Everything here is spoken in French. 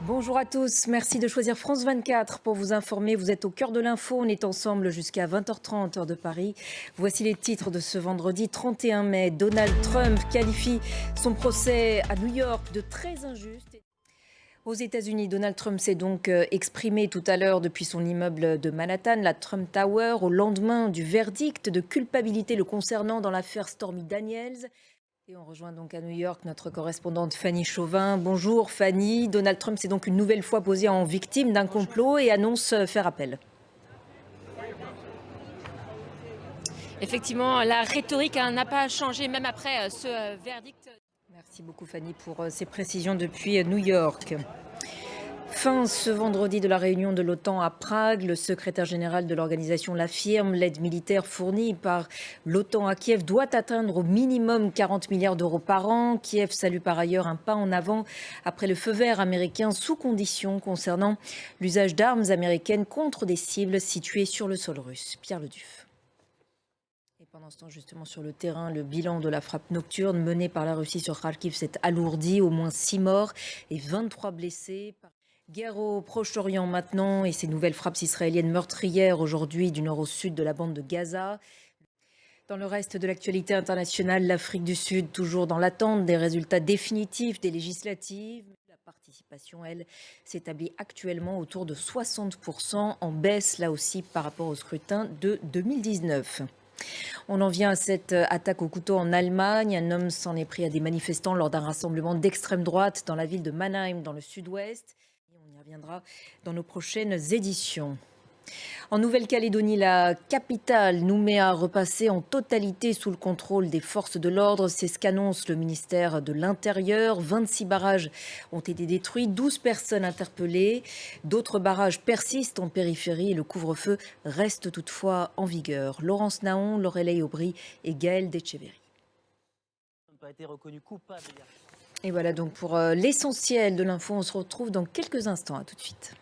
Bonjour à tous, merci de choisir France 24 pour vous informer. Vous êtes au cœur de l'info, on est ensemble jusqu'à 20h30 heure de Paris. Voici les titres de ce vendredi 31 mai. Donald Trump qualifie son procès à New York de très injuste. Aux États-Unis, Donald Trump s'est donc exprimé tout à l'heure depuis son immeuble de Manhattan, la Trump Tower, au lendemain du verdict de culpabilité le concernant dans l'affaire Stormy Daniels. Et on rejoint donc à New York notre correspondante Fanny Chauvin. Bonjour Fanny. Donald Trump s'est donc une nouvelle fois posé en victime d'un complot et annonce faire appel. Effectivement, la rhétorique n'a pas changé même après ce verdict. Merci beaucoup Fanny pour ces précisions depuis New York. Fin ce vendredi de la réunion de l'OTAN à Prague. Le secrétaire général de l'organisation l'affirme. L'aide militaire fournie par l'OTAN à Kiev doit atteindre au minimum 40 milliards d'euros par an. Kiev salue par ailleurs un pas en avant après le feu vert américain sous condition concernant l'usage d'armes américaines contre des cibles situées sur le sol russe. Pierre Leduf. Et pendant ce temps, justement, sur le terrain, le bilan de la frappe nocturne menée par la Russie sur Kharkiv s'est alourdi. Au moins 6 morts et 23 blessés. Guerre au Proche-Orient maintenant et ces nouvelles frappes israéliennes meurtrières aujourd'hui du nord au sud de la bande de Gaza. Dans le reste de l'actualité internationale, l'Afrique du Sud toujours dans l'attente des résultats définitifs des législatives. La participation, elle, s'établit actuellement autour de 60%, en baisse là aussi par rapport au scrutin de 2019. On en vient à cette attaque au couteau en Allemagne. Un homme s'en est pris à des manifestants lors d'un rassemblement d'extrême droite dans la ville de Mannheim, dans le sud-ouest. On y reviendra dans nos prochaines éditions. En Nouvelle-Calédonie, la capitale, Nouméa, repassée en totalité sous le contrôle des forces de l'ordre. C'est ce qu'annonce le ministère de l'Intérieur. 26 barrages ont été détruits, 12 personnes interpellées. D'autres barrages persistent en périphérie et le couvre-feu reste toutefois en vigueur. Laurence Naon, Lorelei Aubry et Gaël Decheverry. Pas été reconnu coupable. Et voilà donc pour l'essentiel de l'info. On se retrouve dans quelques instants. À tout de suite.